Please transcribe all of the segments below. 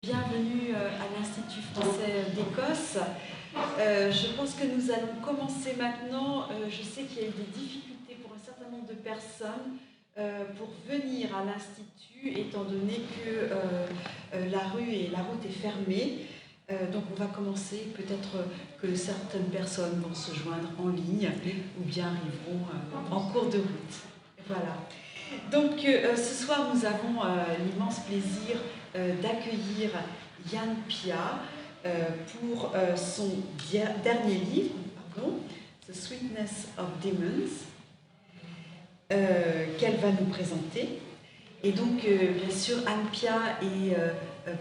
Bienvenue à l'Institut français d'Écosse. Je pense que nous allons commencer maintenant. Je sais qu'il y a eu des difficultés pour un certain nombre de personnes pour venir à l'Institut, étant donné que la route est fermée. Donc on va commencer, peut-être que certaines personnes vont se joindre en ligne ou bien arriveront en cours de route. Voilà. Donc ce soir nous avons l'immense plaisir d'accueillir Anne Pia pour son dernier livre, The Sweetness of Demons, qu'elle va nous présenter. Et donc bien sûr Anne Pia est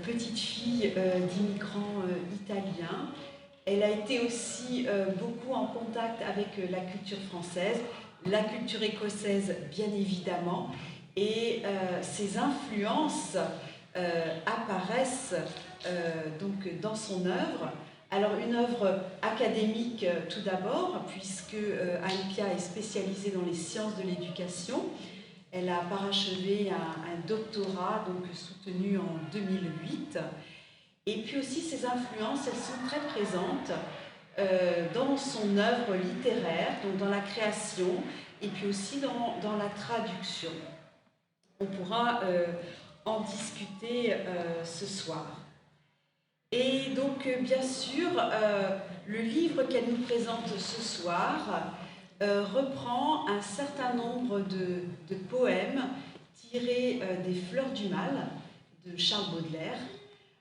petite fille d'immigrants italiens. Elle a été aussi beaucoup en contact avec la culture française, la culture écossaise bien évidemment, et ses influences apparaissent donc dans son œuvre. Alors une œuvre académique tout d'abord, puisque Anne Pia est spécialisée dans les sciences de l'éducation. Elle a parachevé un doctorat donc soutenu en 2008. Et puis aussi ses influences, elles sont très présentes dans son œuvre littéraire, donc dans la création, et puis aussi dans la traduction. On pourra en discuter ce soir. Et donc, bien sûr, le livre qu'elle nous présente ce soir reprend un certain nombre de poèmes tirés des Fleurs du Mal de Charles Baudelaire.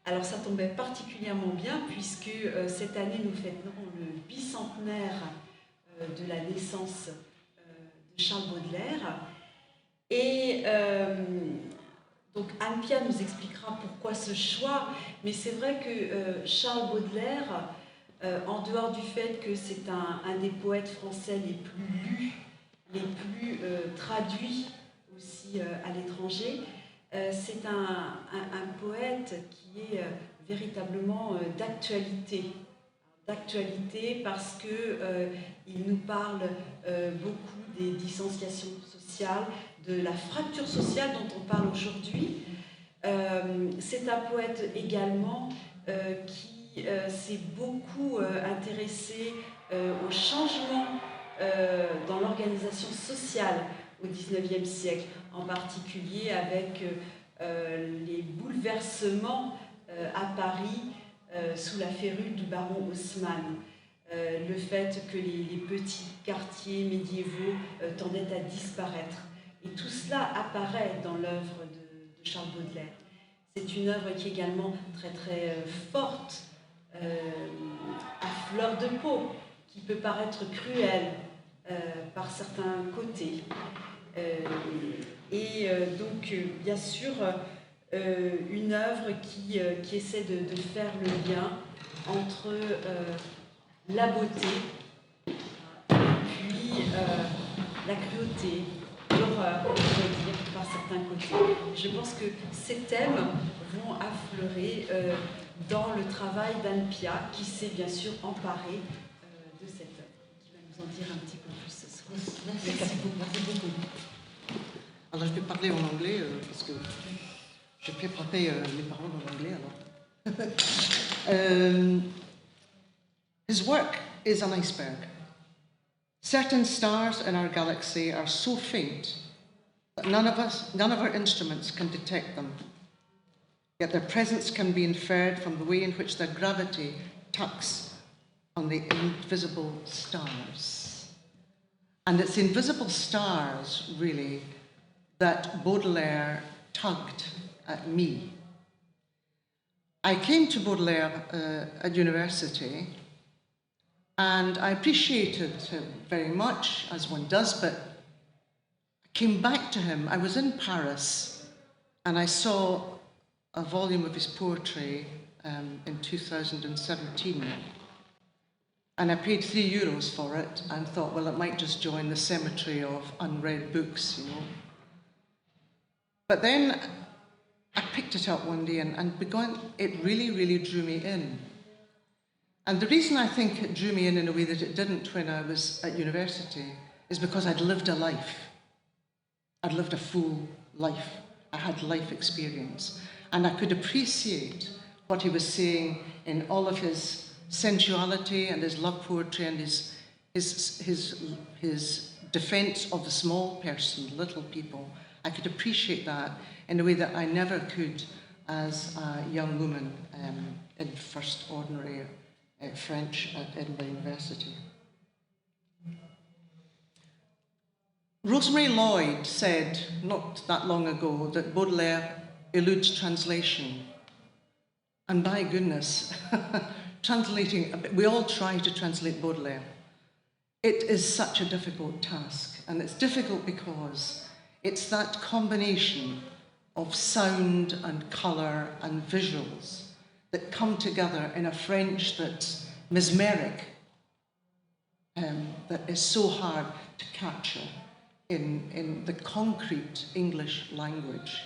Alors ça tombait particulièrement bien puisque cette année nous fêterons le bicentenaire de la naissance de Charles Baudelaire. Et donc Anne Pia nous expliquera pourquoi ce choix, mais c'est vrai que Charles Baudelaire, en dehors du fait que c'est un des poètes français les plus lus, les plus traduits aussi à l'étranger, c'est un poète qui est véritablement d'actualité parce qu'il nous parle beaucoup des distanciations sociales, de la fracture sociale dont on parle aujourd'hui. C'est un poète également qui s'est beaucoup intéressé au changement dans l'organisation sociale au XIXe siècle, en particulier avec les bouleversements à Paris sous la férule du baron Haussmann. Le fait que les petits quartiers médiévaux tendaient à disparaître. Et tout cela apparaît dans l'œuvre de Charles Baudelaire. C'est une œuvre qui est également très très forte, à fleur de peau, qui peut paraître cruelle par certains côtés. Donc, bien sûr, une œuvre qui essaie de faire le lien entre la beauté, puis la cruauté, l'horreur, on pourrait dire, par certains côtés. Je pense que ces thèmes vont affleurer dans le travail d'Anne Pia, qui s'est bien sûr emparée de cette œuvre, qui va nous en dire un petit peu plus ce soir. Merci beaucoup. Alors je vais parler en anglais parce que j'ai préparé les paroles en anglais alors. His work is an iceberg. Certain stars in our galaxy are so faint that none of our instruments can detect them. Yet their presence can be inferred from the way in which their gravity tugs on the invisible stars. And it's the invisible stars, really, that Baudelaire tugged at me. I came to Baudelaire at university, and I appreciated him very much, as one does, but I came back to him. I was in Paris, and I saw a volume of his poetry in 2017. And I paid €3 for it and thought, well, it might just join the cemetery of unread books, you know. But then I picked it up one day and it really, really drew me in. And the reason I think it drew me in a way that it didn't when I was at university is because I'd lived a life. I'd lived a full life. I had life experience. And I could appreciate what he was saying in all of his sensuality and his love poetry and his defense of the small person, little people. I could appreciate that in a way that I never could as a young woman in first ordinary French at Edinburgh University. Rosemary Lloyd said not that long ago that Baudelaire eludes translation. And my goodness, translating, we all try to translate Baudelaire. It is such a difficult task, and it's difficult because it's that combination of sound and colour and visuals that come together in a French that's mesmeric, that is so hard to capture in the concrete English language.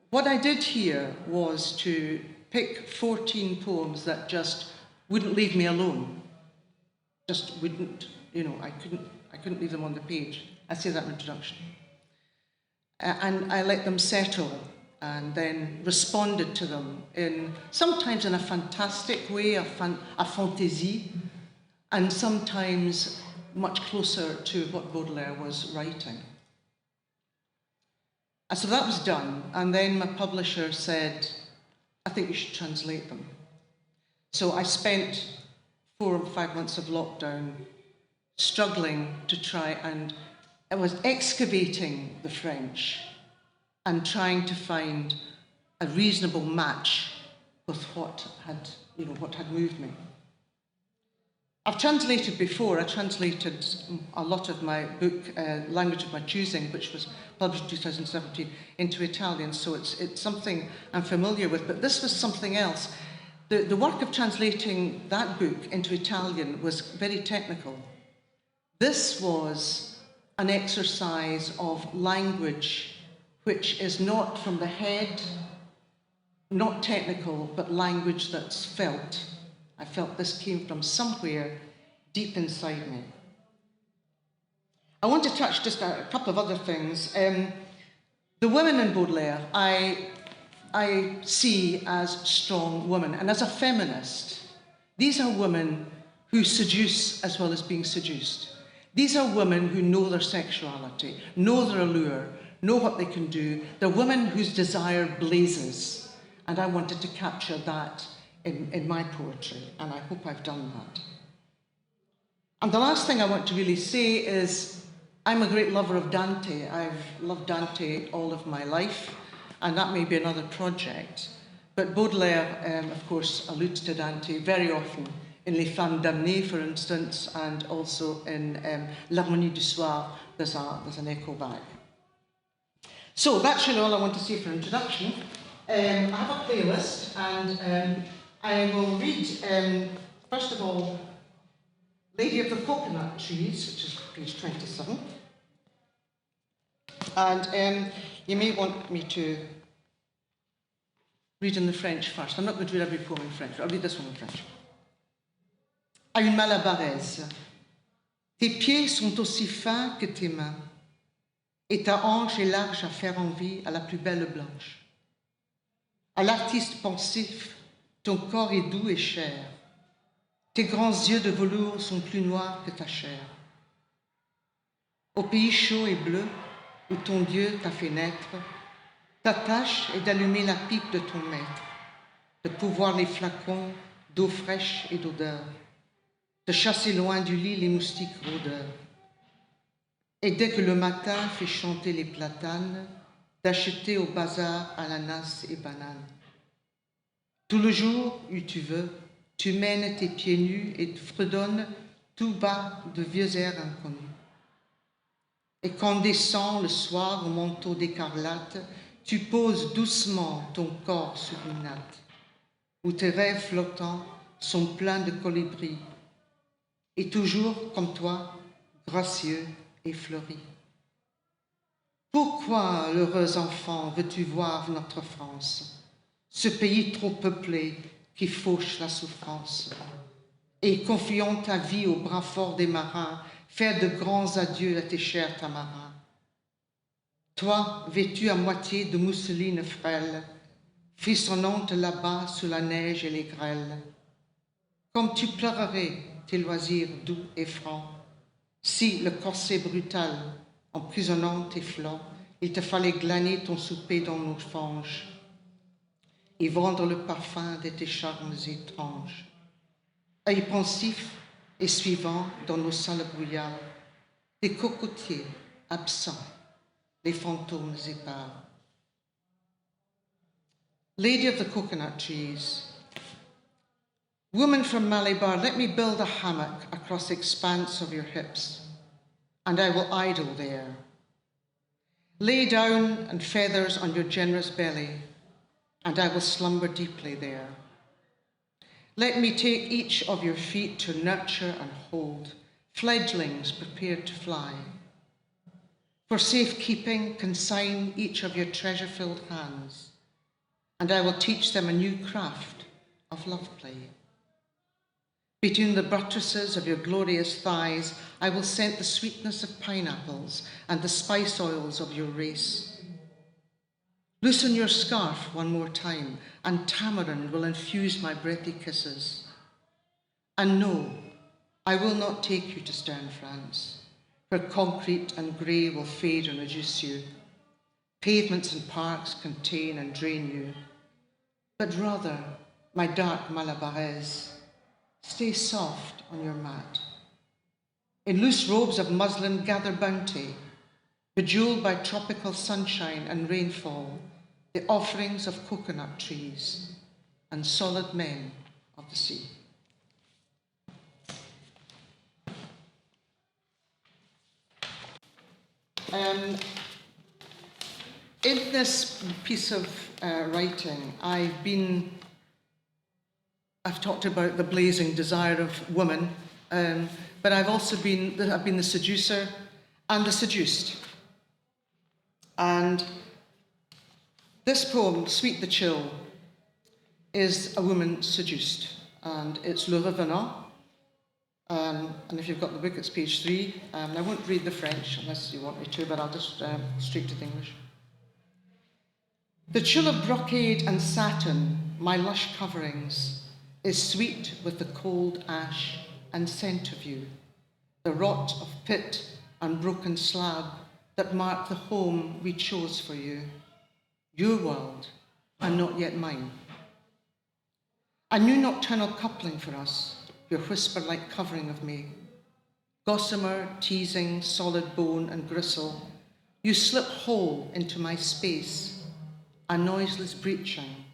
What I did here was to pick 14 poems that just wouldn't leave me alone. Just wouldn't, I couldn't leave them on the page. I say that in introduction. And I let them settle and then responded to them sometimes in a fantastic way, a fantaisie, and sometimes much closer to what Baudelaire was writing. And so that was done, and then my publisher said, I think you should translate them. So I spent 4 or 5 months of lockdown struggling to try, and I was excavating the French and trying to find a reasonable match with what had moved me. I've translated before. I translated a lot of my book, Language of My Choosing, which was published in 2017, into Italian, so it's something I'm familiar with, but this was something else. The work of translating that book into Italian was very technical. This was an exercise of language which is not from the head, not technical, but language that's felt. I felt this came from somewhere deep inside me. I want to touch just a couple of other things. The women in Baudelaire, I see as strong women. And as a feminist, these are women who seduce as well as being seduced. These are women who know their sexuality, know their allure, know what they can do. They're women whose desire blazes. And I wanted to capture that in my poetry, and I hope I've done that. And the last thing I want to really say is I'm a great lover of Dante. I've loved Dante all of my life, and that may be another project. But Baudelaire, of course, alludes to Dante very often in Les Femmes Damnées, for instance, and also in L'Harmonie du Soir, there's an echo back. So that's really all I want to say for introduction. I have a playlist, and I will read, first of all, Lady of the Coconut Trees, which is page 27. And you may want me to read in the French first. I'm not going to read every poem in French, but I'll read this one in French. À une Malabaraise. Tes pieds sont aussi fins que tes mains, et ta hanche est large à faire envie à la plus belle blanche. À l'artiste pensif, ton corps est doux et cher. Tes grands yeux de velours sont plus noirs que ta chair. Au pays chaud et bleu, où ton Dieu t'a fait naître, ta tâche est d'allumer la pipe de ton maître, de pourvoir les flacons d'eau fraîche et d'odeur, de chasser loin du lit les moustiques rôdeurs. Et dès que le matin fait chanter les platanes, d'acheter au bazar ananas et bananes. Tout le jour, où tu veux, tu mènes tes pieds nus et fredonnes tout bas de vieux airs inconnus. Et quand descend le soir au manteau d'écarlate, tu poses doucement ton corps sur une natte, où tes rêves flottants sont pleins de colibris, et toujours, comme toi, gracieux et fleuri. Pourquoi, l'heureux enfant, veux-tu voir notre France, ce pays trop peuplé qui fauche la souffrance, et confiant ta vie aux bras forts des marins, faire de grands adieux à tes chers tamarins. Toi, vêtu à moitié de mousseline frêle, frissonnante là-bas sous la neige et les grêles, comme tu pleurerais tes loisirs doux et francs, si le corset brutal, emprisonnant tes flancs, il te fallait glaner ton souper dans nos fanges et vendre le parfum de tes charmes étranges. Œil pensif et suivant dans nos salles brouillards, des cocotiers absents, les fantômes épars. Lady of the coconut trees, woman from Malabar, let me build a hammock across the expanse of your hips, and I will idle there. Lay down and feathers on your generous belly, and I will slumber deeply there. Let me take each of your feet to nurture and hold, fledglings prepared to fly. For safekeeping, consign each of your treasure-filled hands, and I will teach them a new craft of love play. Between the buttresses of your glorious thighs, I will scent the sweetness of pineapples and the spice oils of your race. Loosen your scarf one more time, and tamarind will infuse my breathy kisses. And no, I will not take you to stern France, where concrete and grey will fade and reduce you. Pavements and parks contain and drain you. But rather, my dark Malabaraise, stay soft on your mat. In loose robes of muslin, gather bounty, bejeweled by tropical sunshine and rainfall, the offerings of coconut trees and solid men of the sea. In this piece of writing, I've talked about the blazing desire of woman, but I've been the seducer and the seduced. And this poem, Sweet the Chill, is a woman seduced, and it's Le Revenant. And if you've got the book, it's page 3. I won't read the French unless you want me to, but I'll just straight to the English. The chill of brocade and satin, my lush coverings, is sweet with the cold ash and scent of you, the rot of pit and broken slab that mark the home we chose for you, your world and not yet mine. A new nocturnal coupling for us, your whisper-like covering of me, gossamer, teasing, solid bone and gristle, you slip whole into my space, a noiseless breaching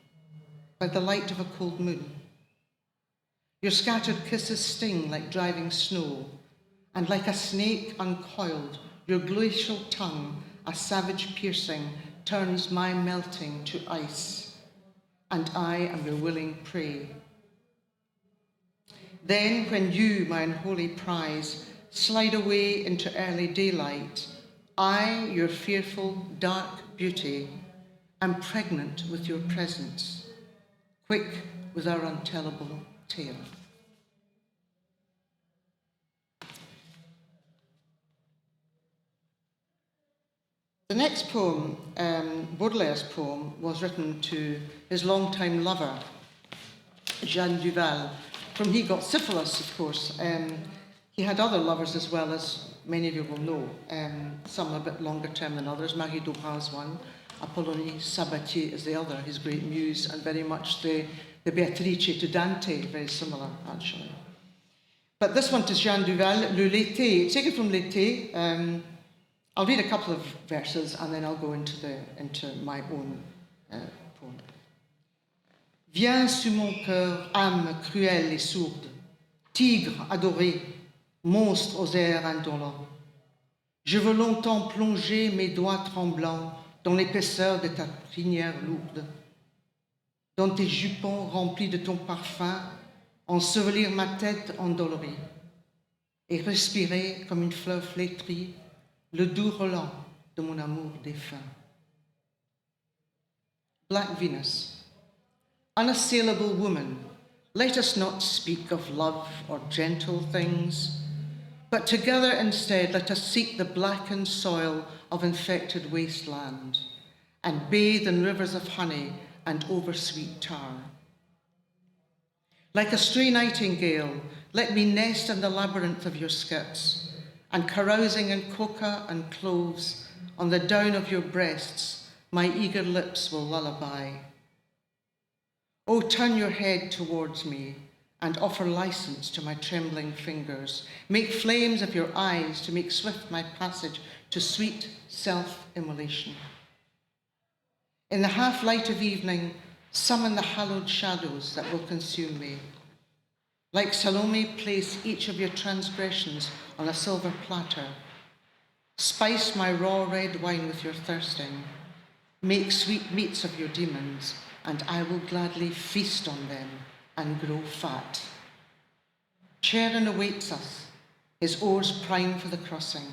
by the light of a cold moon. Your scattered kisses sting like driving snow, and like a snake uncoiled, your glacial tongue, a savage piercing, turns my melting to ice, and I am your willing prey. Then, when you, my unholy prize, slide away into early daylight, I, your fearful, dark beauty, am pregnant with your presence, quick with our untellable tale. The next poem, Baudelaire's poem, was written to his longtime lover, Jeanne Duval, from he got syphilis, of course. He had other lovers as well, as many of you will know, some a bit longer term than others. Marie Daubrun's one, Apollonie Sabatier is the other, his great muse, and very much the Beatrice to Dante, very similar, actually. But this one to Jeanne Duval, Le L'été, taken from L'été. I'll read a couple of verses and then I'll go into my own poem. Viens sur mon cœur, âme cruelle et sourde, tigre adoré, monstre aux airs indolents. Je veux longtemps plonger mes doigts tremblants dans l'épaisseur de ta crinière lourde, dans tes jupons remplis de ton parfum, ensevelir ma tête endolorie et respirer comme une fleur flétrie le doux relent de mon amour défunt. Black Venus. Unassailable woman, let us not speak of love or gentle things, but together instead let us seek the blackened soil of infected wasteland and bathe in rivers of honey and oversweet tar. Like a stray nightingale, let me nest in the labyrinth of your skirts, and carousing in coca and cloves on the down of your breasts, my eager lips will lullaby. Oh, turn your head towards me and offer license to my trembling fingers. Make flames of your eyes to make swift my passage to sweet self-immolation. In the half-light of evening, summon the hallowed shadows that will consume me. Like Salome, place each of your transgressions on a silver platter. Spice my raw red wine with your thirsting. Make sweet meats of your demons, and I will gladly feast on them and grow fat. Charon awaits us, his oars prime for the crossing.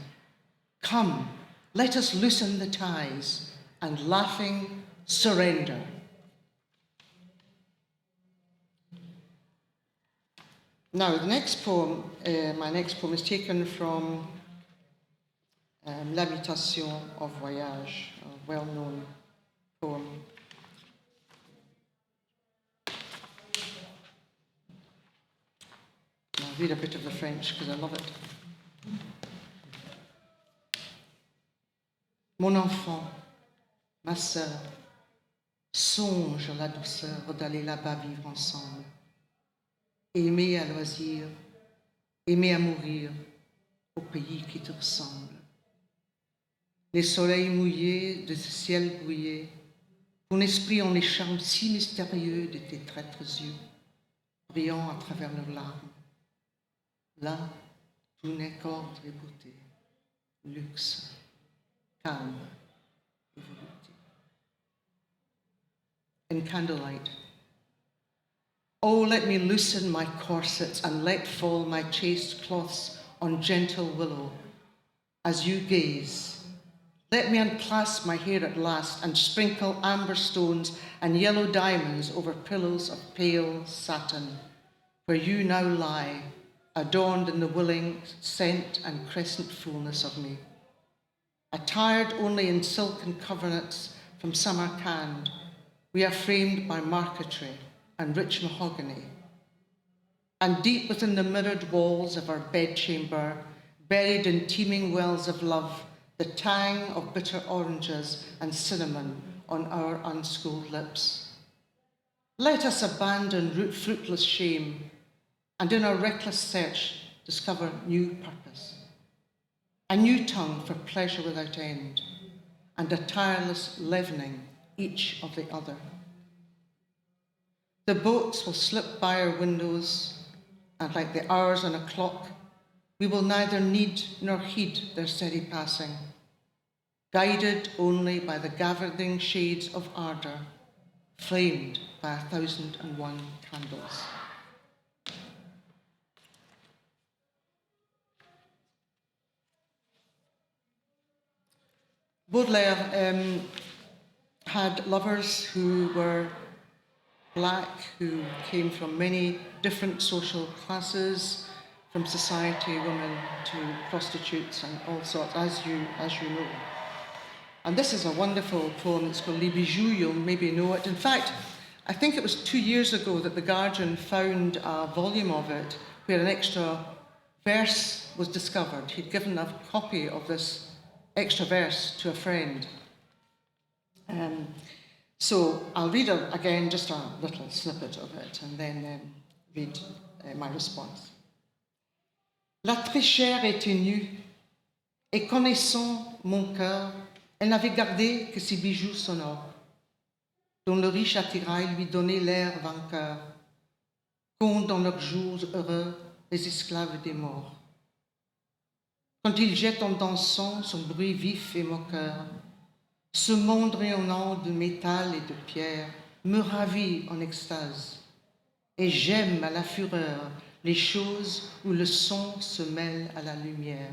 Come, let us loosen the ties, and laughing, surrender. Now, the next poem, my next poem is taken from L'Habitation of Voyage, a well-known poem. I'll read a bit of the French because I love it. Mon enfant, ma sœur, songe à la douceur d'aller là-bas vivre ensemble. Aimer à loisir, aimer à mourir au pays qui te ressemble. Les soleils mouillés de ce ciel brouillé, ton esprit en les charmes si mystérieux de tes traîtres yeux, brillant à travers leurs larmes. Là, tout n'est qu'ordre et beauté, luxe, calme et volupté. In candlelight, oh, let me loosen my corsets and let fall my chaste cloths on gentle willow. As you gaze, let me unclasp my hair at last and sprinkle amber stones and yellow diamonds over pillows of pale satin, where you now lie, adorned in the willing scent and crescent fullness of me. Attired only in silken coverlets from Samarkand, we are framed by marquetry and rich mahogany. And deep within the mirrored walls of our bedchamber, buried in teeming wells of love, the tang of bitter oranges and cinnamon on our unschooled lips. Let us abandon fruitless shame and in our reckless search discover new purpose. A new tongue for pleasure without end, and a tireless leavening each of the other. The boats will slip by our windows, and like the hours on a clock, we will neither need nor heed their steady passing, guided only by the gathering shades of ardour, flamed by 1,001 candles. Baudelaire had lovers who were black, who came from many different social classes, from society women to prostitutes and all sorts, as you know. And this is a wonderful poem. It's called Les Bijoux. You'll maybe know it. In fact, I think it was 2 years ago that The Guardian found a volume of it where an extra verse was discovered. He'd given a copy of this extra verse to a friend. So I'll read again just a little snippet of it and then read my response. La très chère était nue et connaissant mon cœur, elle n'avait gardé que ses bijoux sonores, dont le riche attirail lui donnait l'air vainqueur, qu'ont dans leurs jours heureux les esclaves des morts. Quand il jette en dansant son bruit vif et moqueur, ce monde rayonnant de métal et de pierre me ravit en extase, et j'aime à la fureur les choses où le son se mêle à la lumière.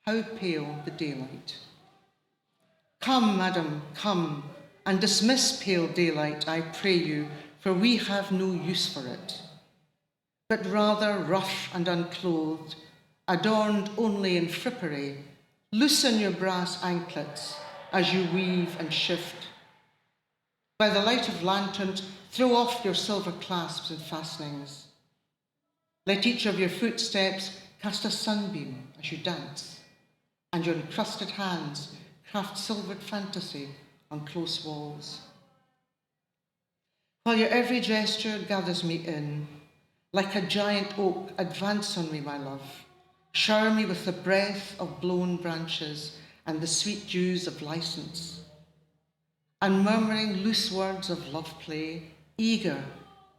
How pale the daylight! Come, madam, come, and dismiss pale daylight, I pray you, for we have no use for it, but rather rough and unclothed, adorned only in frippery, loosen your brass anklets as you weave and shift. By the light of lanterns, throw off your silver clasps and fastenings. Let each of your footsteps cast a sunbeam as you dance, and your encrusted hands craft silvered fantasy on close walls. While your every gesture gathers me in, like a giant oak, advance on me, my love. Shower me with the breath of blown branches and the sweet dews of license. And murmuring loose words of love play, eager,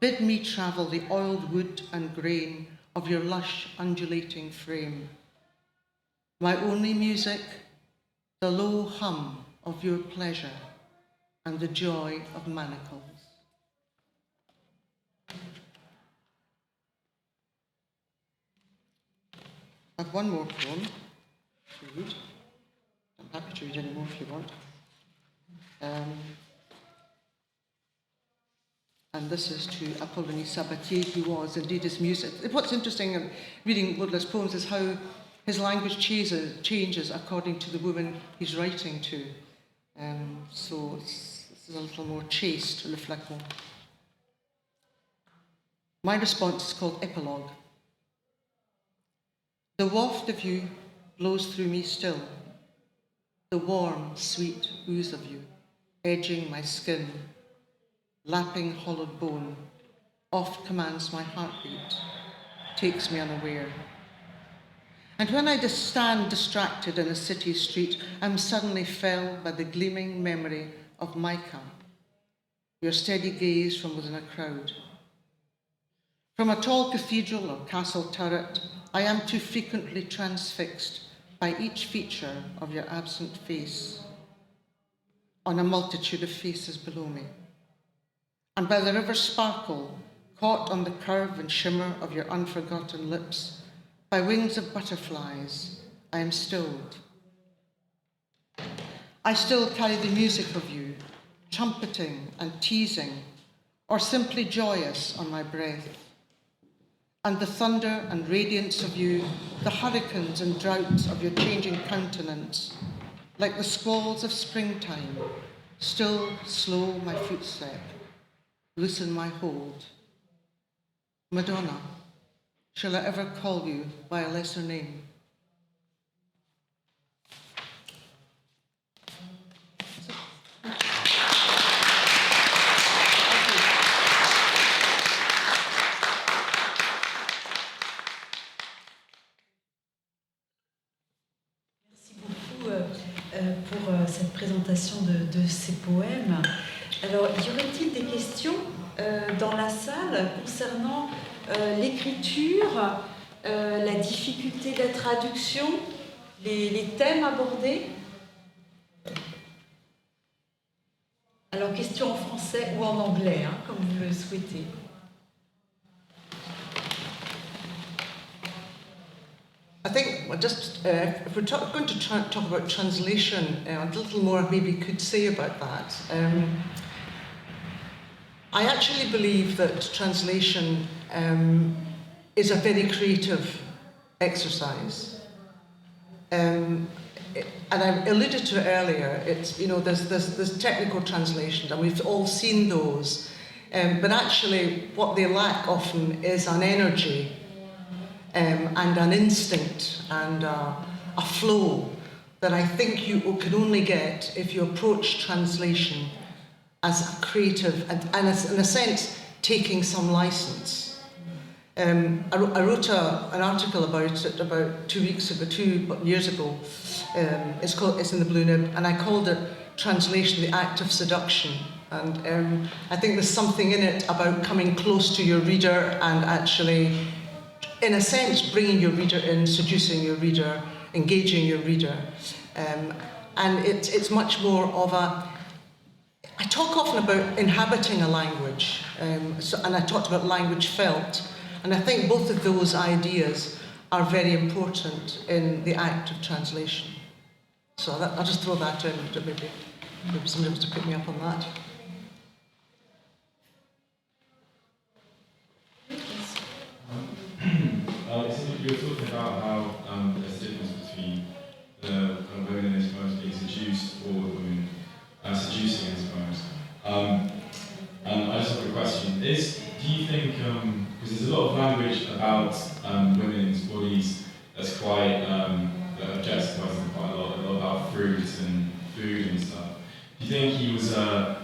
bid me travel the oiled wood and grain of your lush, undulating frame. My only music, the low hum of your pleasure and the joy of manacles. I have one more poem to read. I'm happy to read any more if you want. And this is to Apollinaire Sabatier, who was indeed his muse. What's interesting in reading Baudelaire's poems is how his language changes according to the woman he's writing to. So this is a little more chaste, to reflect more. My response is called Epilogue. The waft of you blows through me still, the warm, sweet ooze of you, edging my skin, lapping hollowed bone, oft commands my heartbeat, takes me unaware. And when I stand distracted in a city street, I'm suddenly felled by the gleaming memory of Micah, your steady gaze from within a crowd. From a tall cathedral or castle turret, I am too frequently transfixed by each feature of your absent face, on a multitude of faces below me, and by the river's sparkle, caught on the curve and shimmer of your unforgotten lips, by wings of butterflies, I am stilled. I still carry the music of you, trumpeting and teasing, or simply joyous on my breath. And the thunder and radiance of you, the hurricanes and droughts of your changing countenance, like the squalls of springtime, still slow my footstep, loosen my hold. Madonna, shall I ever call you by a lesser name? Pour cette présentation de ces poèmes. Alors, y aurait-il des questions dans la salle concernant l'écriture, la difficulté de la traduction, les thèmes abordés? Alors, question en français ou en anglais, hein, comme vous le souhaitez. I think just if we're going to talk about translation, a little more maybe could say about that. I actually believe that translation is a very creative exercise. And I alluded to it earlier. It's there's technical translations, and we've all seen those. But actually, what they lack often is an energy. And an instinct and a flow that I think you can only get if you approach translation as a creative and in a sense taking some license. I wrote an article about it about 2 years ago. It's in the Blue Nib, and I called it Translation, the Act of Seduction. And I think there's something in it about coming close to your reader and actually, in a sense, bringing your reader in, seducing your reader, engaging your reader. And it's much more of I talk often about inhabiting a language, and I talked about language felt, and I think both of those ideas are very important in the act of translation. So I'll just throw that in, maybe somebody was to pick me up on that. You were talking about how there's a difference between the women in this poems being seduced or women seducing in this poems. fruits and food and stuff. Do you think he was, do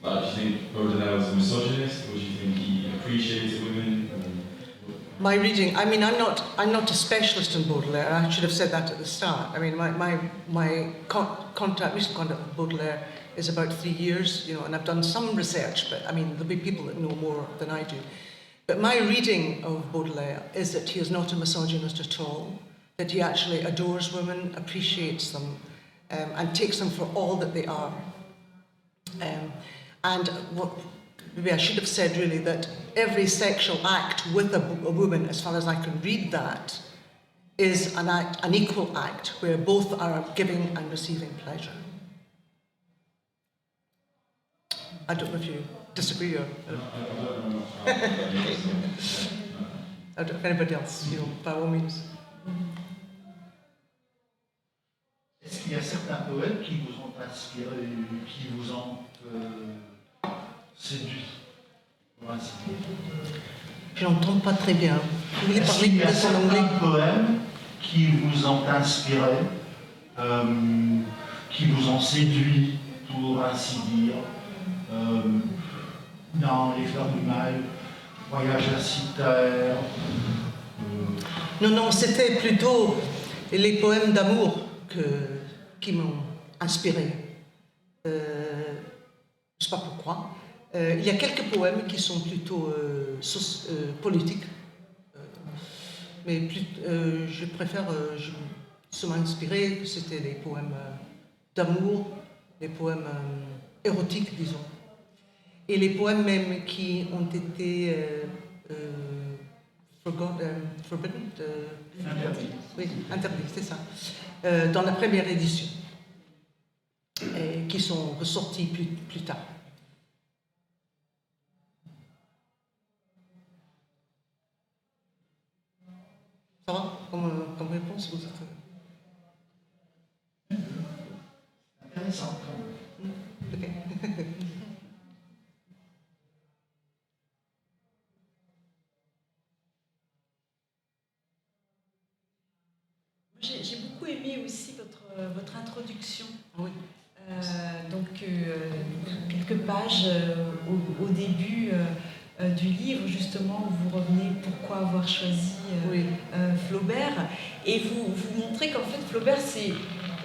you think Baudelaire was a misogynist, or do you think he appreciated women? My reading, I mean, I'm not a specialist in Baudelaire. I should have said that at the start. I mean, my recent contact with Baudelaire is about 3 years, and I've done some research, but I mean, there'll be people that know more than I do. But my reading of Baudelaire is that he is not a misogynist at all, that he actually adores women, appreciates them, and takes them for all that they are. And what maybe I should have said really that every sexual act with a woman, as far as I can read that, is an equal act where both are giving and receiving pleasure. I don't know if you disagree or... I don't know if anybody else, by all means. Est-ce qu'il y a certains poètes qui vous ont inspiré, qui vous ont séduit, pour ainsi dire? Je n'entends pas très bien. Vous voulez parler Il y a peut-être en anglais? certains poèmes qui vous ont inspiré, qui vous ont séduit, pour ainsi dire, dans Les Fleurs du Mal, Voyage à Cythère. Non, c'était plutôt les poèmes d'amour qui m'ont inspiré. Je ne sais pas pourquoi. Il y a quelques poèmes qui sont plutôt politiques, mais je préfère se m'inspirer que c'était les poèmes d'amour, les poèmes érotiques, disons. Et les poèmes même qui ont été forbidden, Interdit. oui, interdits, c'est ça, dans la première édition, et qui sont ressortis plus tard. Ça va comme réponse, vous êtes... Intéressant. Ok. J'ai beaucoup aimé aussi votre introduction. Oui. Quelques pages au début du livre, justement, où vous revenez pourquoi avoir choisi Flaubert. Et vous montrez qu'en fait, Flaubert,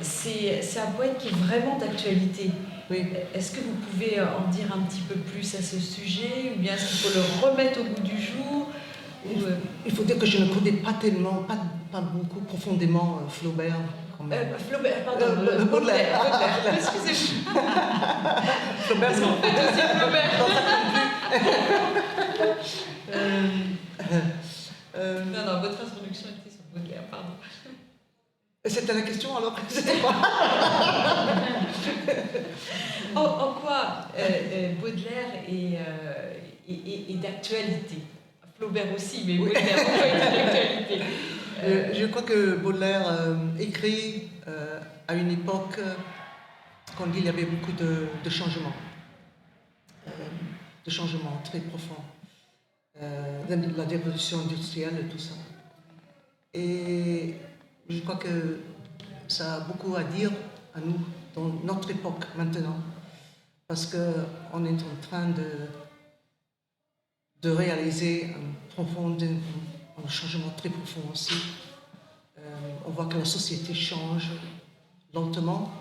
c'est un poète qui est vraiment d'actualité. Oui. Est-ce que vous pouvez en dire un petit peu plus à ce sujet, ou bien est-ce qu'il faut le remettre au goût du jour? Il faut dire que je ne connais pas tellement, pas beaucoup profondément Flaubert. Flaubert, pardon, Baudelaire. Excusez-moi. Flaubert, c'est en fait aussi Flaubert. Non, votre introduction était sur Baudelaire, pardon. C'était la question alors? C'était quoi? En quoi Baudelaire est d'actualité? Flaubert aussi, mais Baudelaire, en quoi est d'actualité? Je crois que Baudelaire écrit à une époque quand il y avait beaucoup de changements, très profonds, la révolution industrielle et tout ça. Et je crois que ça a beaucoup à dire à nous dans notre époque maintenant, parce qu'on est en train de réaliser un changement très profond aussi. On voit que la société change lentement.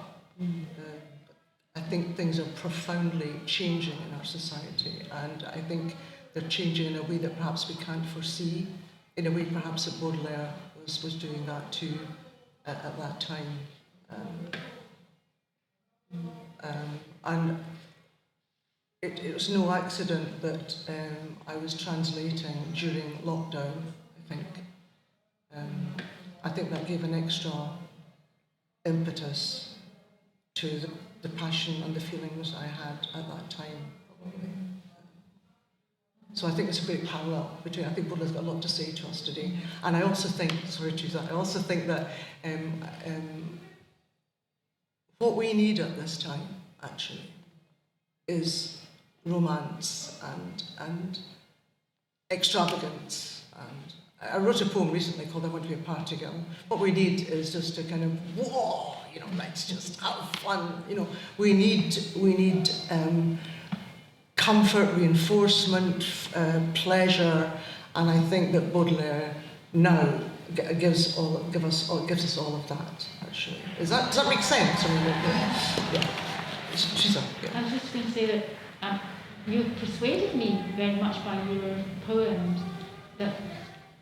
I think things are profoundly changing in our society, and I think they're changing in a way that perhaps we can't foresee, in a way perhaps that Baudelaire was doing that too at that time. And it was no accident that I was translating during lockdown, I think. I think that gave an extra impetus to the passion and the feelings I had at that time, probably. So I think it's a great parallel between, I think Baudelaire's got a lot to say to us today. And I also think, sorry to use that, I also think that what we need at this time, actually, is romance and extravagance. And I wrote a poem recently called I Want to Be a Party Girl. What we need is just to kind of, whoa, you know, let's just have fun. You know, we need comfort, reinforcement, pleasure, and I think that Baudelaire now gives us all of that. Actually, does that make sense? I mean, yeah. I was just going to say that you persuaded me very much by your poems that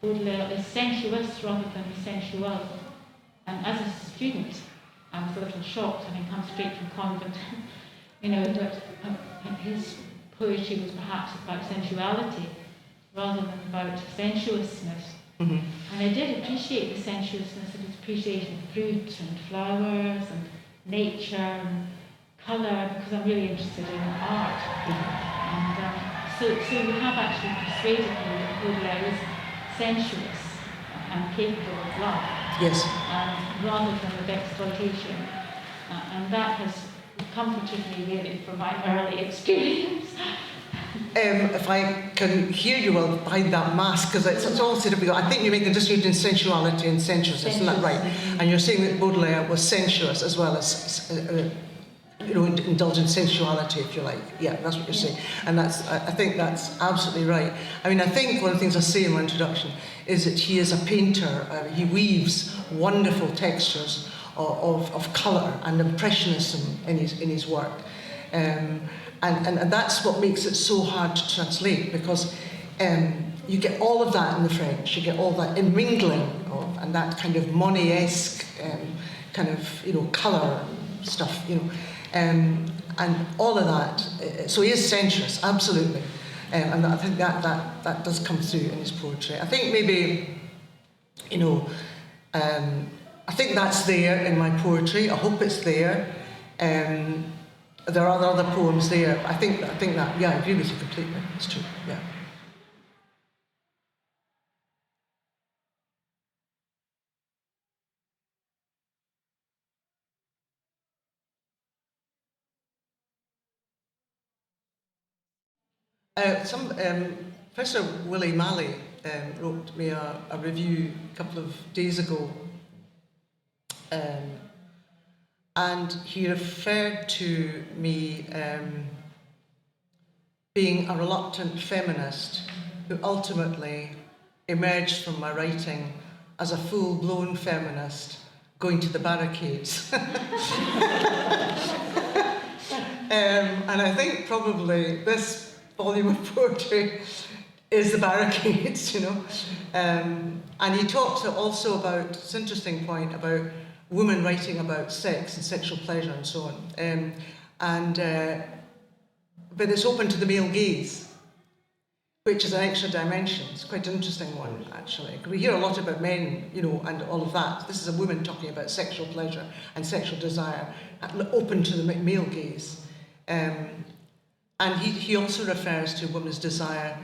Baudelaire is sensuous rather than sensual. And as a student, I was a little shocked, having come straight from convent, you know, that his poetry was perhaps about sensuality rather than about sensuousness. Mm-hmm. And I did appreciate the sensuousness of his appreciation of fruit and flowers and nature and colour, because I'm really interested in art. Mm-hmm. And so you have actually persuaded me that Baudelaire is sensuous and capable of love. Yes. Rather than of exploitation. And that has comforted me really from my early experience. If I can hear you well behind that mask, because it's all sort of, I think you make the distinction between sensuality and sensuousness, isn't that right? And you're saying that Baudelaire was sensuous as well as, you know, indulge in sensuality, if you like. Yeah, that's what you're saying. And I think that's absolutely right. I mean, I think one of the things I say in my introduction is that he is a painter. He weaves wonderful textures of colour and impressionism in his work. And that's what makes it so hard to translate, because you get all of that in the French, you get all that mingling and that kind of Monet-esque kind of, you know, colour stuff, you know, and all of that. So he is sensuous, absolutely, and I think that does come through in his poetry. I think maybe, you know, I think that's there in my poetry. I hope it's there. There are other poems there. I think that, yeah, I agree with you completely. It's true, yeah. Professor Willie Malley wrote me a review a couple of days ago, and he referred to me being a reluctant feminist who ultimately emerged from my writing as a full-blown feminist going to the barricades. And I think probably this volume of poetry is the barricades, you know. And he talks also about, it's an interesting point, about women writing about sex and sexual pleasure and so on. But it's open to the male gaze, which is an extra dimension. It's quite an interesting one, actually. We hear a lot about men, you know, and all of that. This is a woman talking about sexual pleasure and sexual desire, open to the male gaze. And he also refers to woman's desire,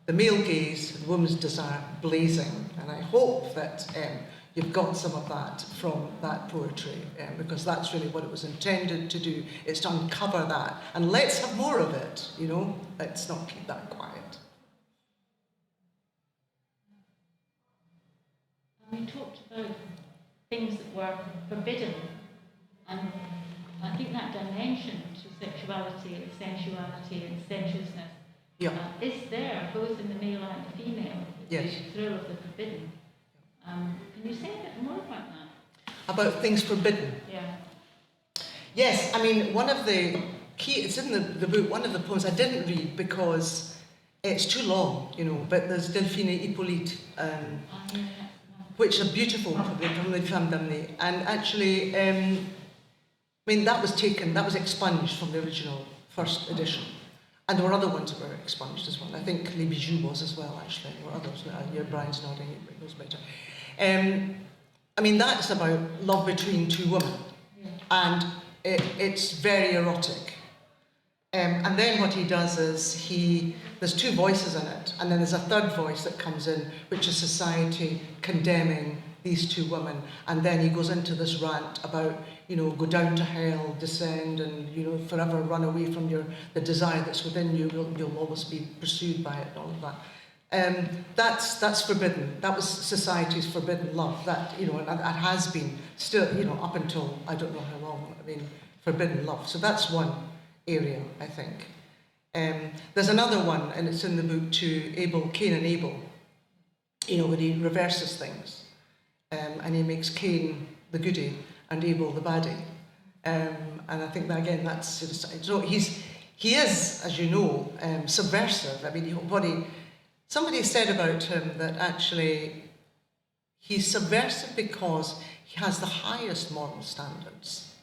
the male gaze, the woman's desire blazing. And I hope that you've got some of that from that poetry, because that's really what it was intended to do. It's to uncover that. And let's have more of it, you know. Let's not keep that quiet. We talked about things that were forbidden, and I think that dimension to sexuality and sensuality and sensuousness is there, both in the male and the female. Yes. The thrill of the forbidden. Can you say a bit more about that? About things forbidden? Yeah. Yes, I mean, one of the key, it's in the book, one of the poems I didn't read because it's too long, you know, but there's Delphine Hippolyte, which are beautiful from the Femme Damnée. And actually, I mean, that was expunged from the original first edition. And there were other ones that were expunged as well. I think Les Bijoux was as well, actually. There were others. Brian's nodding, he knows better. I mean, that's about love between two women. Yeah. And it's very erotic. And then what he does is there's two voices in it, and then there's a third voice that comes in, which is society condemning these two women. And then he goes into this rant about, you know, go down to hell, descend, and, you know, forever run away from the desire that's within you. You'll always be pursued by it, and all of that. That's forbidden. That was society's forbidden love. That, you know, and that has been still, you know, up until I don't know how long. I mean, forbidden love. So that's one area, I think. There's another one, and it's in the book too, Cain and Abel. You know, when he reverses things, and he makes Cain the goodie and Abel the baddie. And I think that again, that's so he is, as you know, subversive. I mean, somebody said about him that actually he's subversive because he has the highest moral standards.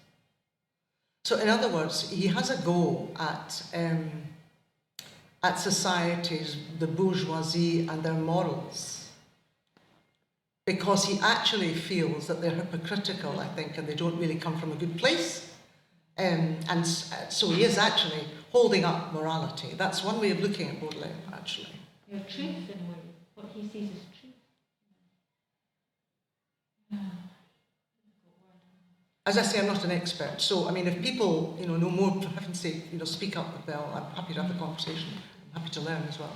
So in other words, he has a go at societies, the bourgeoisie and their morals, because he actually feels that they're hypocritical, I think, and they don't really come from a good place. And so he is actually holding up morality. That's one way of looking at Baudelaire, actually. Your truth, in a way, what he sees as truth. As I say, I'm not an expert, so I mean, if people, you know more, for heaven's sake, you know, speak up, Belle. I'm happy to have the conversation. I'm happy to learn as well.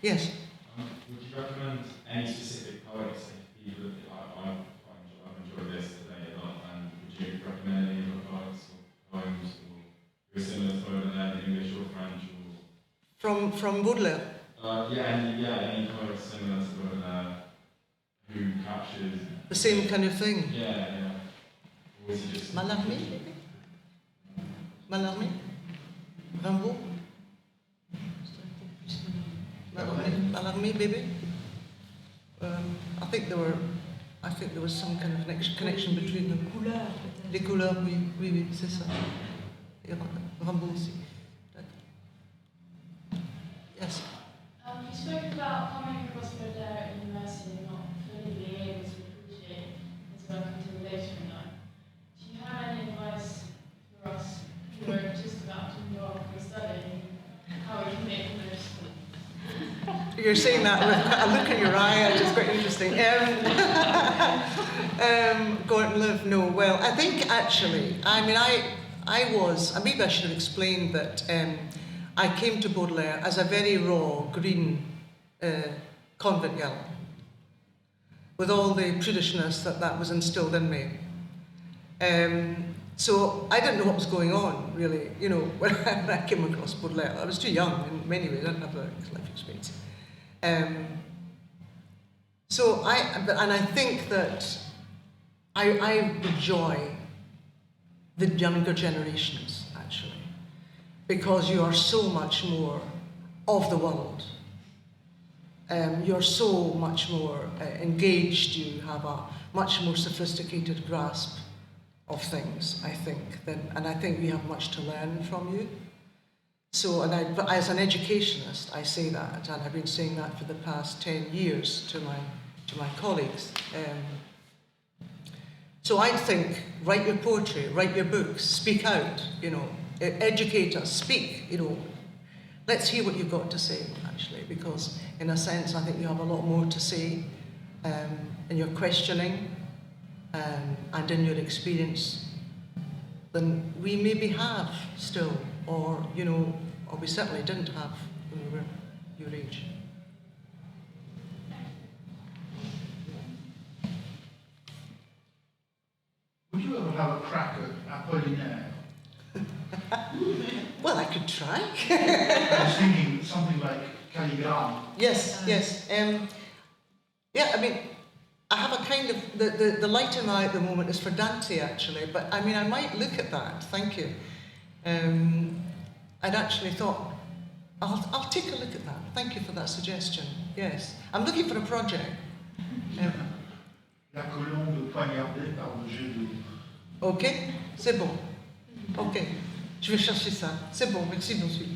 Yes. Would you recommend any specific poets? People that I've enjoyed this today a lot, and would you recommend any other poets or poems or who are similar to Baudelaire in English or French? Or From Baudelaire. Any poets similar to Baudelaire who captures the same kind of thing. Yeah. Or is it just Mallarmé, Rimbaud. Mallarmé, maybe. I think there was some kind of connection between them. Les couleurs, oui, c'est ça. Et Rimbaud aussi. Yes. You spoke about coming across Baudelaire at university and not fully being able to appreciate his work until later in life. Do you have any advice for us who are just about to embark on studying how we can make the most of it? You're saying that with a look in your eye, which is quite interesting. Go out and live. No, well, I think actually, I mean, maybe I should have explained that I came to Baudelaire as a very raw, green convent girl, with all the prudishness that was instilled in me. So I didn't know what was going on, really, you know, when I came across Baudelaire. I was too young in many ways, I didn't have the life experience. I think that I enjoy the younger generations, actually, because you are so much more of the world. You're so much more engaged, you have a much more sophisticated grasp of things, I think, and I think we have much to learn from you. So, but as an educationist, I say that, and I've been saying that for the past 10 years to my colleagues. So I think, write your poetry, write your books, speak out, you know, educate us, speak, you know. Let's hear what you've got to say, actually, because in a sense, I think you have a lot more to say in your questioning and in your experience than we maybe have still, or, you know, or we certainly didn't have when we were your age. Would you ever have a crack at Apollinaire? Well, I could try. I was thinking something like Calligram. Yes. Yeah, I mean, I have a kind of, the light in my eye at the moment is for Dante, actually, but I mean, I might look at that, thank you. I'd actually thought, I'll take a look at that. Thank you for that suggestion, yes. I'm looking for a project. La colombe poignardée par le jet d'eau. Ok, c'est bon. Ok, je vais chercher ça. C'est bon, merci, monsieur.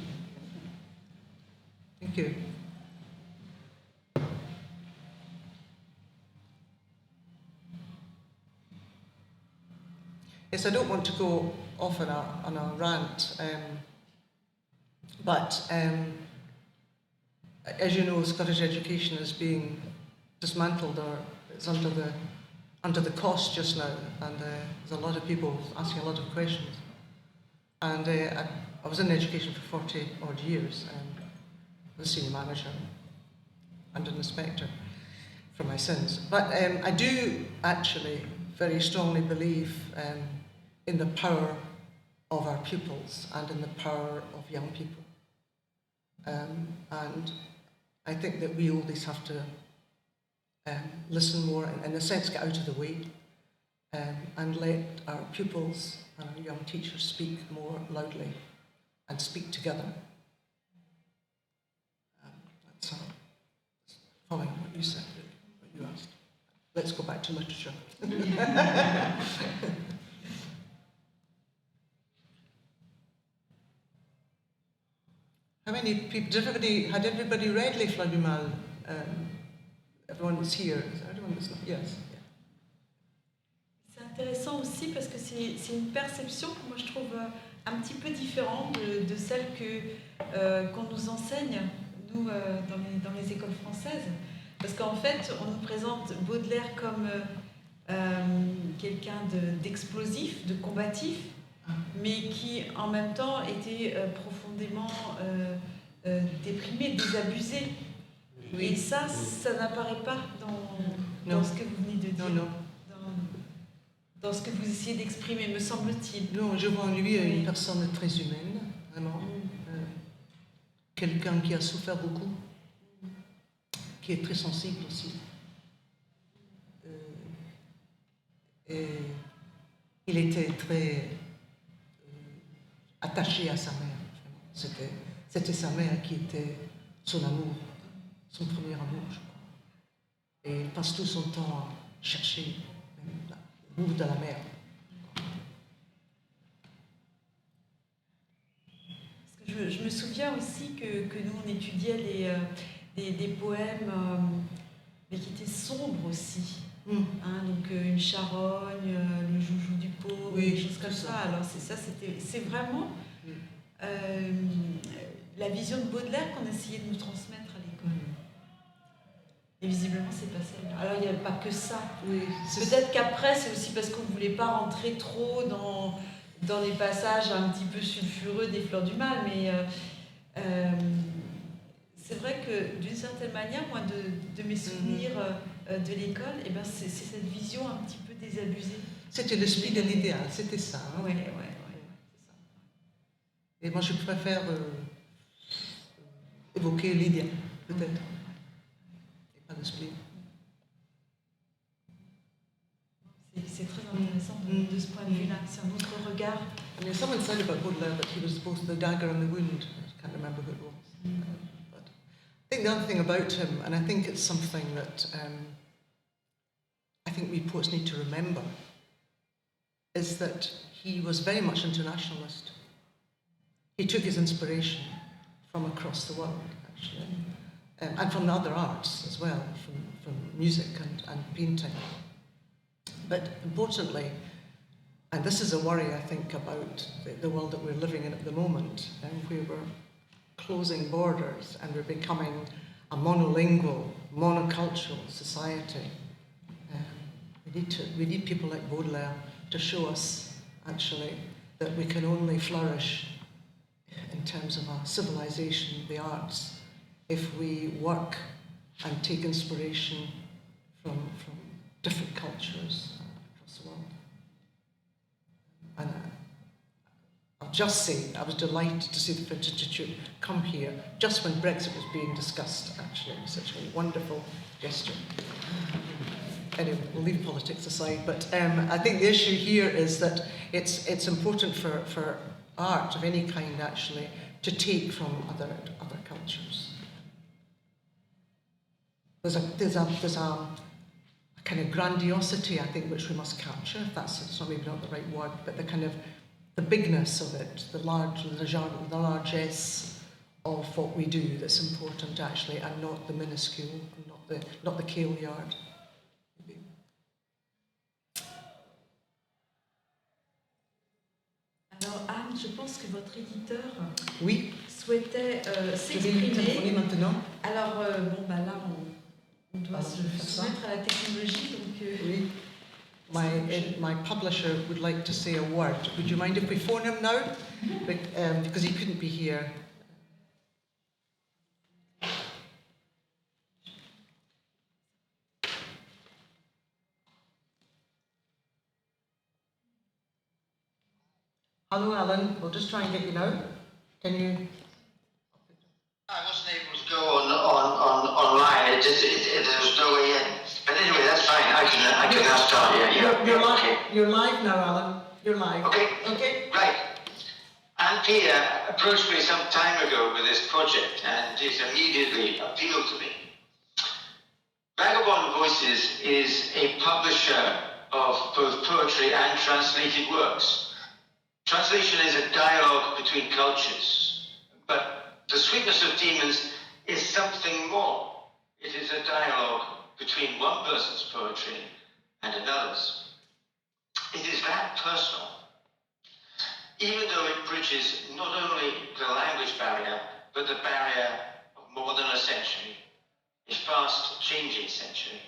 Thank you. Yes, I don't want to go off on a rant, but as you know, Scottish education is being dismantled, or it's under the cost just now, and there's a lot of people asking a lot of questions. And I was in education for 40 odd years, and was a senior manager and an inspector for my sins. But I do actually very strongly believe in the power of our pupils and in the power of young people. And I think that we always have to listen more, and in a sense get out of the way, and let our pupils and our young teachers speak more loudly and speak together. That's following what you said, what you asked. Let's go back to literature. How many people, had everybody read Les Fleurs du Mal? Everyone was here. Everyone was not, yes. C'est intéressant aussi parce que c'est une perception que moi je trouve un petit peu différente de celle qu'on nous enseigne, nous, dans les écoles françaises. Parce qu'en fait, on nous présente Baudelaire comme quelqu'un d'explosif, de combatif, mais qui en même temps était profondément déprimé, désabusé. Oui. Et ça n'apparaît pas dans ce que vous venez de dire. Non. Dans ce que vous essayez d'exprimer, me semble-t-il. Non, je vois en lui une personne très humaine, vraiment. Quelqu'un qui a souffert beaucoup, qui est très sensible aussi. Et il était très attaché à sa mère. C'était sa mère qui était son amour, son premier amour, je crois. Et il passe tout son temps à chercher l'amour de la mère. Parce que je me souviens aussi que nous, on étudiait des poèmes, mais qui étaient sombres aussi. Hein, donc une charogne, le joujou du pauvre, des choses comme ça. Alors c'est vraiment la vision de Baudelaire qu'on essayait de nous transmettre à l'école. Et visiblement, c'est pas celle-là. Alors il n'y a pas que ça. Oui, peut-être qu'après, c'est aussi parce qu'on ne voulait pas rentrer trop dans les passages un petit peu sulfureux des Fleurs du Mal, mais c'est vrai que d'une certaine manière, moi, de mes souvenirs de l'école, eh ben, c'est cette vision un petit peu désabusée. C'était l'esprit de l'idéal, c'était ça. Hein? Oui. Et moi, je préfère évoquer l'idéal, peut-être, et pas l'esprit. C'est très intéressant de ce point de vue-là, c'est un autre regard. I mean, someone said about Baudelaire that he was both the dagger and the wound. I can't remember who it was. But I think the other thing about him, and I think it's something that I think we poets need to remember, is that he was very much internationalist. He took his inspiration from across the world, actually, and from the other arts as well, from music and painting. But importantly, and this is a worry, I think, about the world that we're living in at the moment, where we're closing borders and we're becoming a monolingual, monocultural society. We need people like Baudelaire to show us, actually, that we can only flourish in terms of our civilization, the arts, if we work and take inspiration from different cultures across the world. And I'll just say, I was delighted to see the French Institute come here just when Brexit was being discussed, actually. It was such a wonderful gesture. Anyway, we'll leave politics aside, but I think the issue here is that it's important for art of any kind, actually, to take from other cultures. There's a kind of grandiosity, I think, which we must capture. It's maybe not the right word, but the bigness of it, the largesse of what we do that's important, actually, and not the minuscule, not the kale yard. Alors Anne, je pense que votre éditeur souhaitait s'exprimer maintenant. Alors là on doit se soumettre à la technologie, donc my publisher would like to say a word. Would you mind if we phone him now? Because he couldn't be here. Hello, Alan. We'll just try and get you now. Can you? I wasn't able to go online. There was no way in. But anyway, that's fine. I can now start. Yeah. You're live. Okay. You're live now, Alan. You're live. Okay. Okay. Right. Anne Pia approached me some time ago with this project, and it immediately appealed to me. Vagabond Voices is a publisher of both poetry and translated works. Translation is a dialogue between cultures, but the Sweetness of Demons is something more. It is a dialogue between one person's poetry and another's. It is that personal, even though it bridges not only the language barrier, but the barrier of more than a century, a fast-changing century.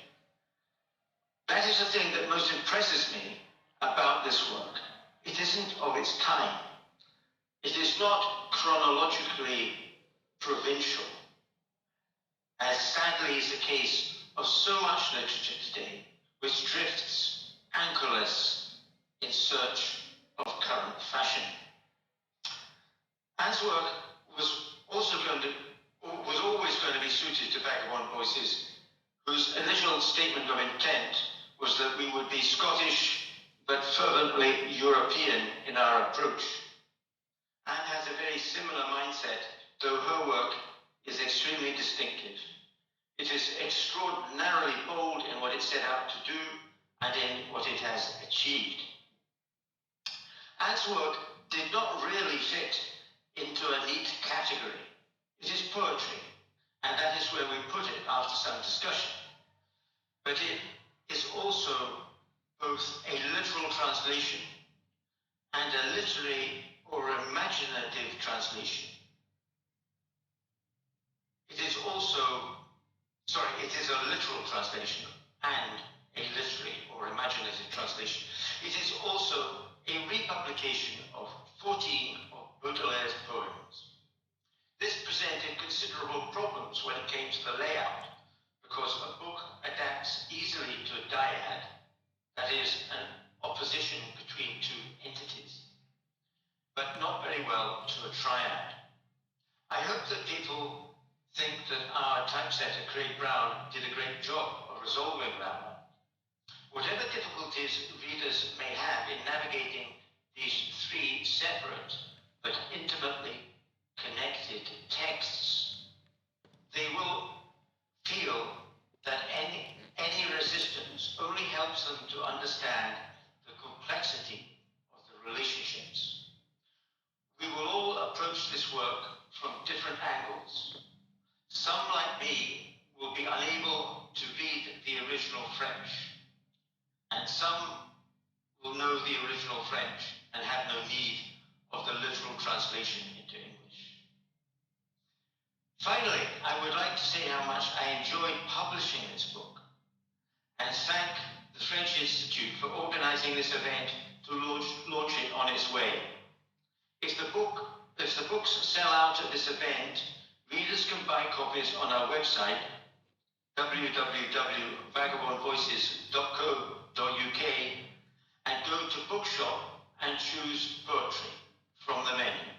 That is the thing that most impresses me about this work. It isn't of its time. It is not chronologically provincial, as sadly is the case of so much literature today, which drifts anchorless in search of current fashion. Anne's work was always going to be suited to Vagabond Voices, whose initial statement of intent was that we would be Scottish but fervently European in our approach. Anne has a very similar mindset, though her work is extremely distinctive. It is extraordinarily bold in what it set out to do and in what it has achieved. Anne's work did not really fit into a neat category. It is poetry, and that is where we put it after some discussion. But it is also both a literal translation and a literary or imaginative translation. It is a literal translation and a literary or imaginative translation. It is also a republication of 14 of Baudelaire's poems. This presented considerable problems when it came to the layout, because a book adapts easily to a dyad, that is, an opposition between two entities, but not very well to a triad. I hope that people think that our typesetter, Craig Brown, did a great job of resolving that one. Whatever difficulties readers may have in navigating these three separate but intimately connected texts, they will feel that any resistance only helps them to understand the complexity of the relationships. We will all approach this work from different angles. Some, like me, will be unable to read the original French, and some will know the original French and have no need of the literal translation into English. Finally, I would like to say how much I enjoyed publishing this book, and thank the French Institut for organizing this event to launch it on its way. If the books sell out at this event, readers can buy copies on our website, www.vagabondvoices.co.uk, and go to Bookshop and choose poetry from the menu.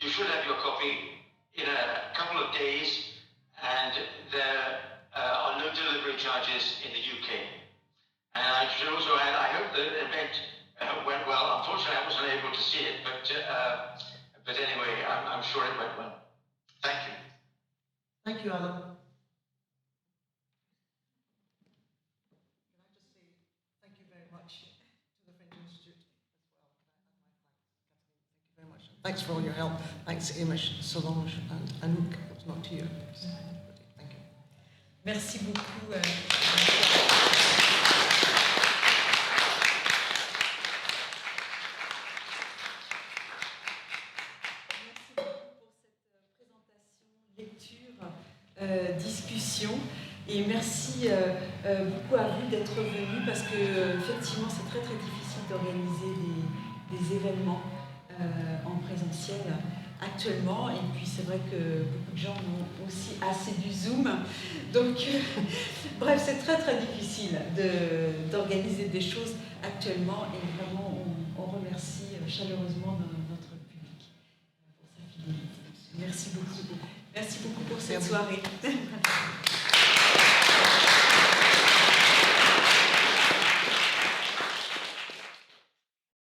You should have your copy in a couple of days, and there are no delivery charges in the UK. And I should also add, I hope the event went well. Unfortunately, I wasn't able to see it, but anyway, I'm sure it went well. Thank you. Thank you, Alan. Can I just say thank you very much to the French Institute as well. Thank you very much. Thanks for all your help. Thanks, Amish, Solange, and Anouk. It was not to you. Thank you. Merci beaucoup. Discussion, et merci merci beaucoup à vous d'être venus parce que effectivement c'est très difficile d'organiser des événements en présentiel actuellement, et puis c'est vrai que beaucoup de gens ont aussi assez du Zoom, donc bref, c'est très difficile d'organiser des choses actuellement, et vraiment on remercie chaleureusement notre public pour sa fidélité. Merci beaucoup pour cette soirée.